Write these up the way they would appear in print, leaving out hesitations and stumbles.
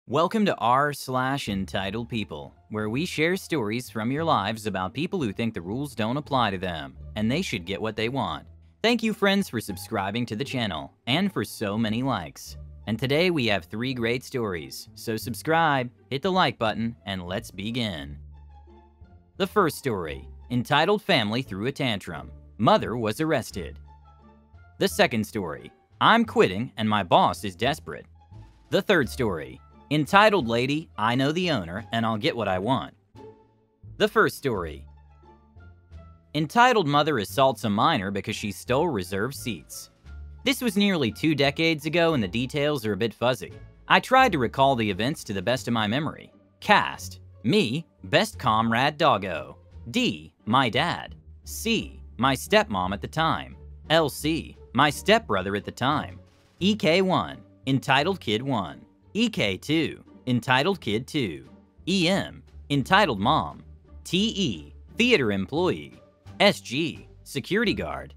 Welcome to r/Entitled People, where we share stories from your lives about people who think the rules don't apply to them, and they should get what they want. Thank you, friends, for subscribing to the channel, and for so many likes. And today we have 3 great stories, so subscribe, hit the like button, and let's begin. The first story, entitled Family Threw a Tantrum. Mother was arrested. The second story, I'm quitting and my boss is desperate. The third story, entitled Lady, I Know the Owner and I'll Get What I Want. The first story, entitled Mother Assaults a Minor Because She Stole Reserved Seats. This was nearly 2 decades ago and the details are a bit fuzzy. I tried to recall the events to the best of my memory. Cast: me, best comrade doggo. D, my dad. C, my stepmom at the time. LC, my stepbrother at the time. EK1, entitled Kid 1. EK2, entitled Kid 2. EM, entitled Mom. TE, theater employee. SG, security guard.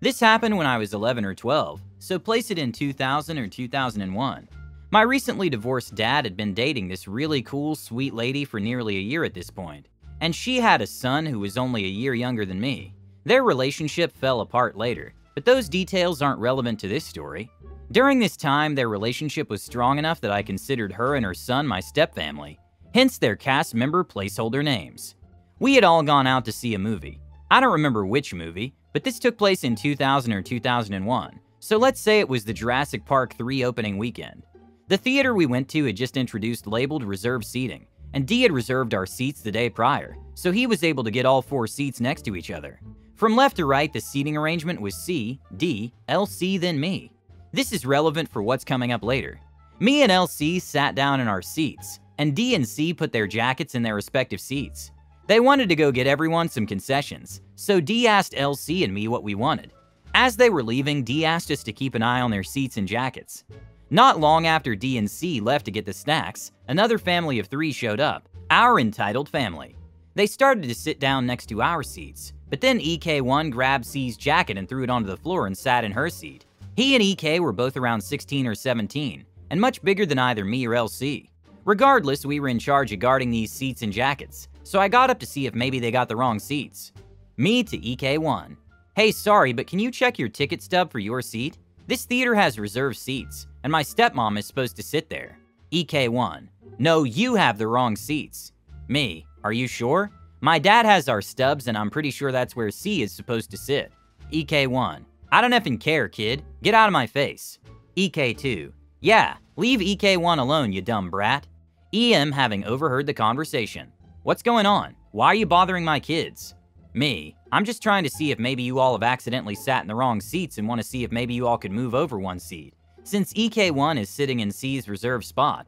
This happened when I was 11 or 12, so place it in 2000 or 2001. My recently divorced dad had been dating this really cool, sweet lady for nearly a year at this point, and she had a son who was only a year younger than me. Their relationship fell apart later, but those details aren't relevant to this story. During this time, their relationship was strong enough that I considered her and her son my stepfamily, hence their cast member placeholder names. We had all gone out to see a movie. I don't remember which movie, but this took place in 2000 or 2001, so let's say it was the Jurassic Park 3 opening weekend. The theater we went to had just introduced labeled reserved seating, and D had reserved our seats the day prior, so he was able to get all 4 seats next to each other. From left to right, the seating arrangement was C, D, LC, then me. This is relevant for what's coming up later. Me and LC sat down in our seats, and D and C put their jackets in their respective seats. They wanted to go get everyone some concessions, so D asked LC and me what we wanted. As they were leaving, D asked us to keep an eye on their seats and jackets. Not long after D and C left to get the snacks, another family of 3 showed up, our entitled family. They started to sit down next to our seats, but then EK1 grabbed C's jacket and threw it onto the floor and sat in her seat. He and EK were both around 16 or 17, and much bigger than either me or LC. Regardless, we were in charge of guarding these seats and jackets, so I got up to see if maybe they got the wrong seats. Me to EK1. Hey, sorry, but can you check your ticket stub for your seat? This theater has reserved seats, and my stepmom is supposed to sit there. EK1. No, you have the wrong seats. Me. Are you sure? My dad has our stubs, and I'm pretty sure that's where C is supposed to sit. EK1. I don't effing care, kid. Get out of my face. EK2. Yeah, leave EK1 alone, you dumb brat. EM having overheard the conversation. What's going on? Why are you bothering my kids? Me. I'm just trying to see if maybe you all have accidentally sat in the wrong seats and want to see if maybe you all could move over 1 seat, since EK1 is sitting in C's reserved spot.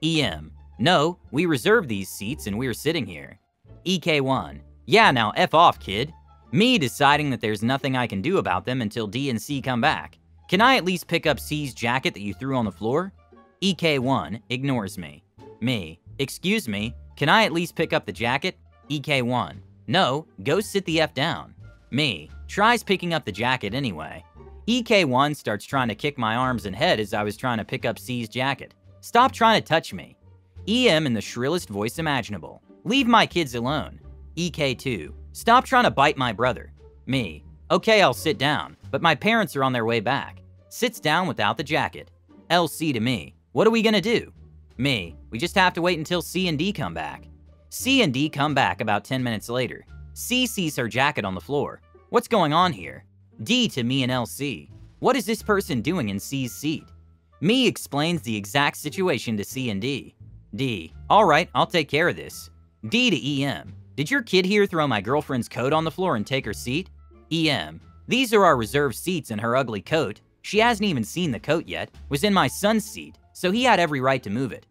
EM. No, we reserved these seats and we're sitting here. EK1. Yeah, now F off, kid. Me deciding that there's nothing I can do about them until D and C come back. Can I at least pick up C's jacket that you threw on the floor? EK1 ignores me. Me. Excuse me, can I at least pick up the jacket? EK1. No, go sit the F down. Me. Tries picking up the jacket anyway. EK1 starts trying to kick my arms and head as I was trying to pick up C's jacket. Stop trying to touch me. EM in the shrillest voice imaginable. Leave my kids alone. EK2. Stop trying to bite my brother. Me. Okay, I'll sit down, but my parents are on their way back. Sits down without the jacket. LC to me. What are we gonna do? Me. We just have to wait until C and D come back. C and D come back about 10 minutes later. C sees her jacket on the floor. What's going on here? D to me and LC. What is this person doing in C's seat? Me explains the exact situation to C and D. D. Alright, I'll take care of this. D to EM. Did your kid here throw my girlfriend's coat on the floor and take her seat? EM. These are our reserved seats and her ugly coat, she hasn't even seen the coat yet, was in my son's seat, so he had every right to move it.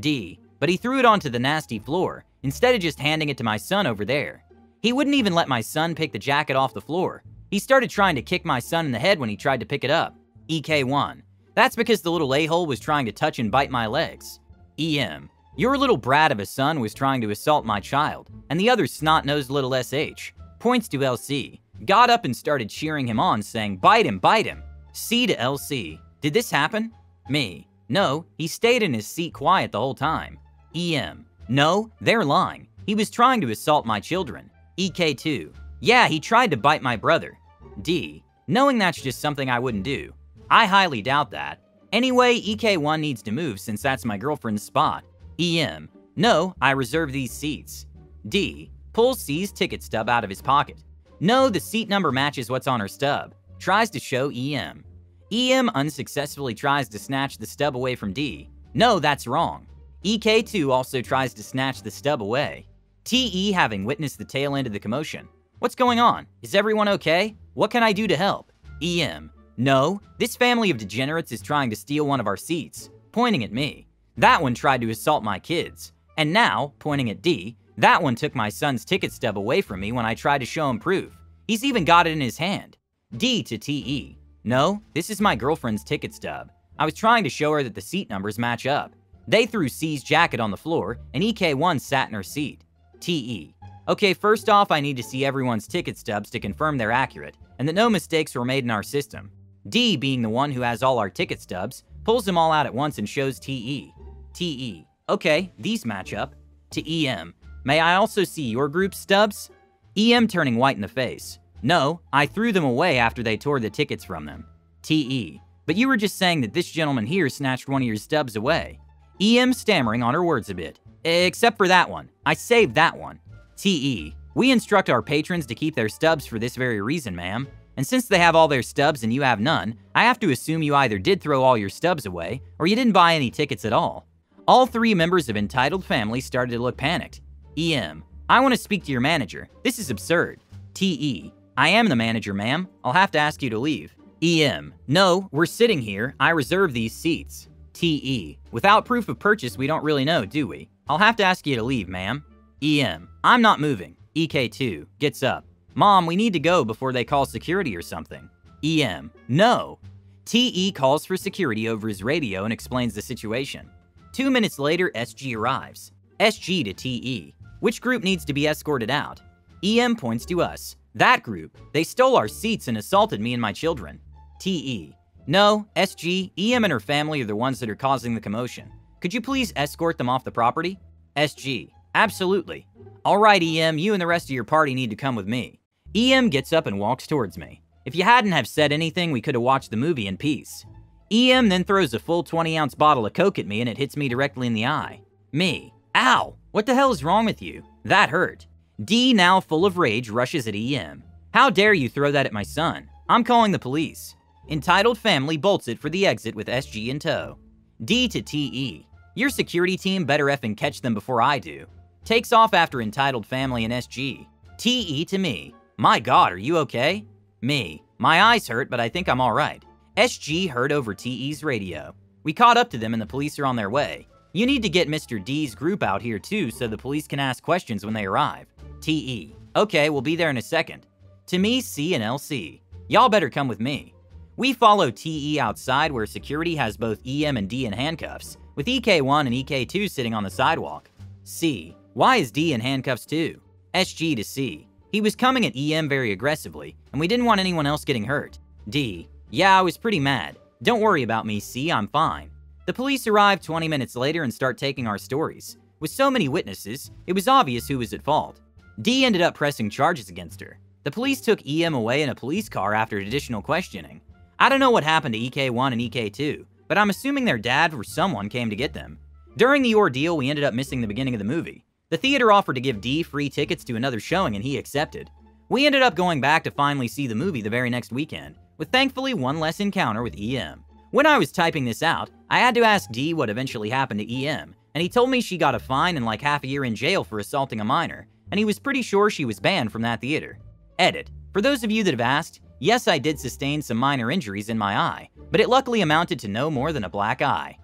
D. But he threw it onto the nasty floor, instead of just handing it to my son over there. He wouldn't even let my son pick the jacket off the floor. He started trying to kick my son in the head when he tried to pick it up. EK1. That's because the little a-hole was trying to touch and bite my legs. EM. Your little brat of a son was trying to assault my child, and the other snot-nosed little SH, points to LC, got up and started cheering him on, saying, bite him, bite him. C to LC. Did this happen? Me. No, he stayed in his seat quiet the whole time. EM. No, they're lying. He was trying to assault my children. EK2. Yeah, he tried to bite my brother. D. Knowing that's just something I wouldn't do. I highly doubt that. Anyway, EK1 needs to move since that's my girlfriend's spot. EM. No, I reserve these seats. D. Pulls C's ticket stub out of his pocket. No, the seat number matches what's on her stub. Tries to show EM. EM unsuccessfully tries to snatch the stub away from D. No, that's wrong. EK2 also tries to snatch the stub away. TE having witnessed the tail end of the commotion. What's going on? Is everyone okay? What can I do to help? EM. No, this family of degenerates is trying to steal one of our seats, pointing at me. That one tried to assault my kids. And now, pointing at D, that one took my son's ticket stub away from me when I tried to show him proof. He's even got it in his hand. D to TE. No, this is my girlfriend's ticket stub. I was trying to show her that the seat numbers match up. They threw C's jacket on the floor, and EK1 sat in her seat. TE. Okay, first off, I need to see everyone's ticket stubs to confirm they're accurate, and that no mistakes were made in our system. D, being the one who has all our ticket stubs, pulls them all out at once and shows TE. TE. Okay, these match up. To EM. May I also see your group's stubs? EM turning white in the face. No, I threw them away after they tore the tickets from them. TE. But you were just saying that this gentleman here snatched one of your stubs away. EM stammering on her words a bit. Except for that one. I saved that one. TE. We instruct our patrons to keep their stubs for this very reason, ma'am. And since they have all their stubs and you have none, I have to assume you either did throw all your stubs away, or you didn't buy any tickets at all. All three members of Entitled Family started to look panicked. EM. I want to speak to your manager. This is absurd. TE. I am the manager, ma'am. I'll have to ask you to leave. EM. No, we're sitting here. I reserve these seats. TE. Without proof of purchase, we don't really know, do we? I'll have to ask you to leave, ma'am. EM. I'm not moving. EK2. Gets up. Mom, we need to go before they call security or something. EM. No. TE calls for security over his radio and explains the situation. 2 minutes later, SG arrives. SG to TE. Which group needs to be escorted out? EM points to us. That group. They stole our seats and assaulted me and my children. TE. No, SG, EM and her family are the ones that are causing the commotion. Could you please escort them off the property? SG. Absolutely. All right, EM, you and the rest of your party need to come with me. EM gets up and walks towards me. If you hadn't have said anything, we could have watched the movie in peace. EM then throws a full 20-ounce bottle of Coke at me and it hits me directly in the eye. Me. Ow! What the hell is wrong with you? That hurt. D, now full of rage, rushes at EM. How dare you throw that at my son? I'm calling the police. Entitled Family bolts it for the exit with SG in tow. D to TE. Your security team better effing catch them before I do. Takes off after Entitled Family and SG. TE to me. My God, are you okay? Me. My eyes hurt, but I think I'm alright. SG heard over TE's radio. We caught up to them and the police are on their way. You need to get Mr. D's group out here too so the police can ask questions when they arrive. TE. Okay, we'll be there in a second. To me, C and LC. Y'all better come with me. We follow TE outside where security has both EM and D in handcuffs, with EK1 and EK2 sitting on the sidewalk. C. Why is D in handcuffs too? SG to C. He was coming at EM very aggressively, and we didn't want anyone else getting hurt. D. Yeah, I was pretty mad. Don't worry about me, C, I'm fine. The police arrive 20 minutes later and start taking our stories. With so many witnesses, it was obvious who was at fault. D ended up pressing charges against her. The police took EM away in a police car after additional questioning. I don't know what happened to EK1 and EK2, but I'm assuming their dad or someone came to get them. During the ordeal, we ended up missing the beginning of the movie. The theater offered to give D free tickets to another showing and he accepted. We ended up going back to finally see the movie the very next weekend, with thankfully one less encounter with EM. When I was typing this out, I had to ask D what eventually happened to EM, and he told me she got a fine and like half a year in jail for assaulting a minor, and he was pretty sure she was banned from that theater. Edit. For those of you that have asked, yes, I did sustain some minor injuries in my eye, but it luckily amounted to no more than a black eye.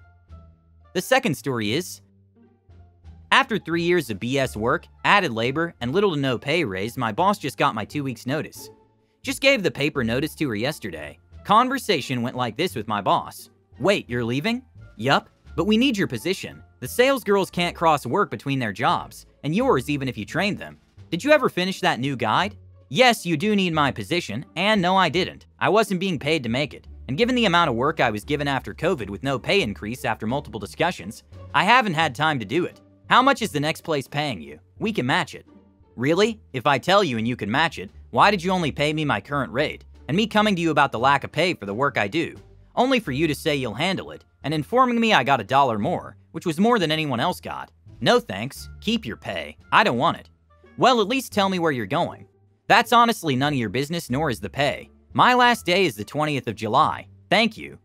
The second story is, after 3 years of BS work, added labor, and little to no pay raise, my boss just got my 2 weeks notice. Just gave the paper notice to her yesterday. Conversation went like this with my boss. Wait, you're leaving? Yup, but we need your position. The sales girls can't cross work between their jobs, and yours even if you trained them. Did you ever finish that new guide? Yes, you do need my position, and no I didn't. I wasn't being paid to make it. and given the amount of work I was given after COVID with no pay increase after multiple discussions, I haven't had time to do it. How much is the next place paying you? We can match it. Really? If I tell you and you can match it, why did you only pay me my current rate? And me coming to you about the lack of pay for the work I do, only for you to say you'll handle it, and informing me I got $1 more, which was more than anyone else got. No thanks, keep your pay. I don't want it. Well, at least tell me where you're going. That's honestly none of your business, nor is the pay. My last day is the 20th of July. Thank you.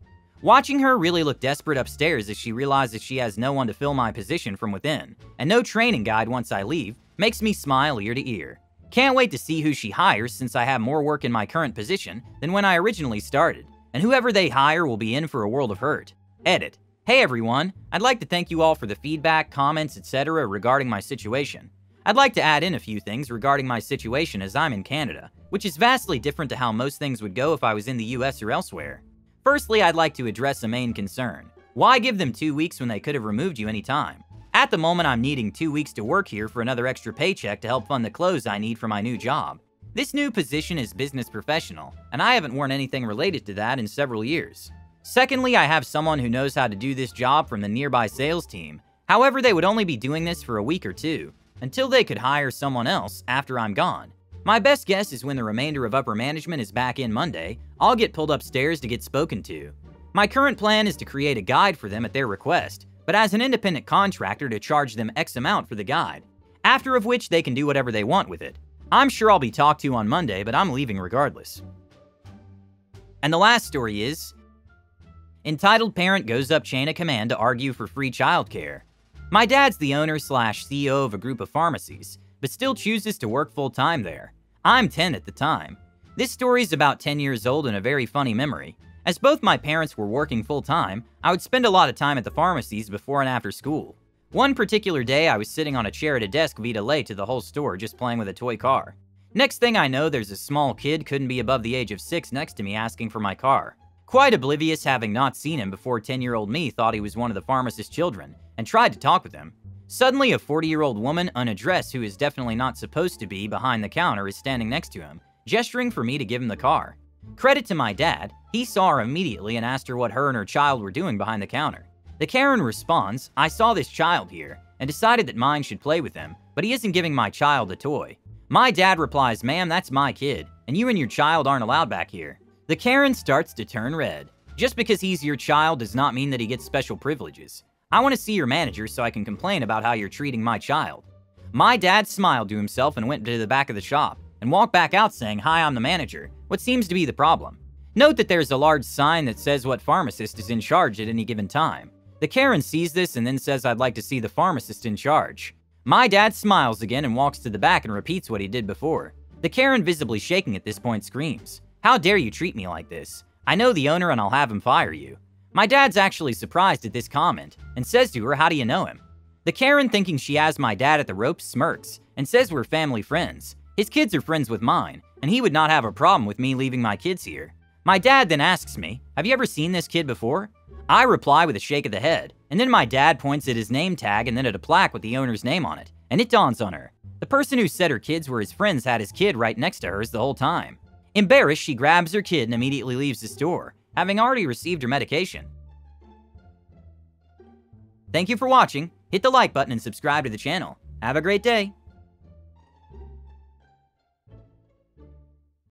Watching her really look desperate upstairs as she realizes she has no one to fill my position from within, and no training guide once I leave, makes me smile ear to ear. Can't wait to see who she hires since I have more work in my current position than when I originally started, and whoever they hire will be in for a world of hurt. Edit. Hey everyone, I'd like to thank you all for the feedback, comments, etc. regarding my situation. I'd like to add in a few things regarding my situation as I'm in Canada, which is vastly different to how most things would go if I was in the US or elsewhere. Firstly, I'd like to address a main concern. Why give them 2 weeks when they could have removed you any time? At the moment, I'm needing 2 weeks to work here for another extra paycheck to help fund the clothes I need for my new job. This new position is business professional, and I haven't worn anything related to that in several years. Secondly, I have someone who knows how to do this job from the nearby sales team. However, they would only be doing this for a week or two, until they could hire someone else after I'm gone. My best guess is when the remainder of upper management is back in Monday, I'll get pulled upstairs to get spoken to. My current plan is to create a guide for them at their request, but as an independent contractor to charge them X amount for the guide, after of which they can do whatever they want with it. I'm sure I'll be talked to on Monday, but I'm leaving regardless. And the last story is, entitled parent goes up chain of command to argue for free childcare. My dad's the owner/CEO of a group of pharmacies, but still chooses to work full-time there. I'm 10 at the time. This story's about 10 years old and a very funny memory. As both my parents were working full-time, I would spend a lot of time at the pharmacies before and after school. One particular day, I was sitting on a chair at a desk via late to the whole store just playing with a toy car. Next thing I know, there's a small kid, couldn't be above the age of 6, next to me asking for my car. Quite oblivious, having not seen him before, 10-year-old me thought he was one of the pharmacist's children and tried to talk with him. Suddenly, a 40-year-old woman, unaddressed, who is definitely not supposed to be behind the counter, is standing next to him, gesturing for me to give him the car. Credit to my dad, he saw her immediately and asked her what her and her child were doing behind the counter. The Karen responds, "I saw this child here and decided that mine should play with him, but he isn't giving my child a toy." My dad replies, "Ma'am, that's my kid, and you and your child aren't allowed back here." The Karen starts to turn red. Just because he's your child does not mean that he gets special privileges. I want to see your manager so I can complain about how you're treating my child. My dad smiled to himself and went to the back of the shop and walked back out saying, "Hi, I'm the manager. What seems to be the problem?" Note that there's a large sign that says what pharmacist is in charge at any given time. The Karen sees this and then says, "I'd like to see the pharmacist in charge." My dad smiles again and walks to the back and repeats what he did before. The Karen, visibly shaking at this point, screams, "How dare you treat me like this? I know the owner and I'll have him fire you." My dad's actually surprised at this comment and says to her, "How do you know him?" The Karen, thinking she has my dad at the ropes, smirks and says we're family friends. His kids are friends with mine, and he would not have a problem with me leaving my kids here. My dad then asks me, "Have you ever seen this kid before?" I reply with a shake of the head, and then my dad points at his name tag and then at a plaque with the owner's name on it, and it dawns on her. The person who said her kids were his friends had his kid right next to hers the whole time. Embarrassed, she grabs her kid and immediately leaves the store, having already received her medication. Thank you for watching. Hit the like button and subscribe to the channel. Have a great day.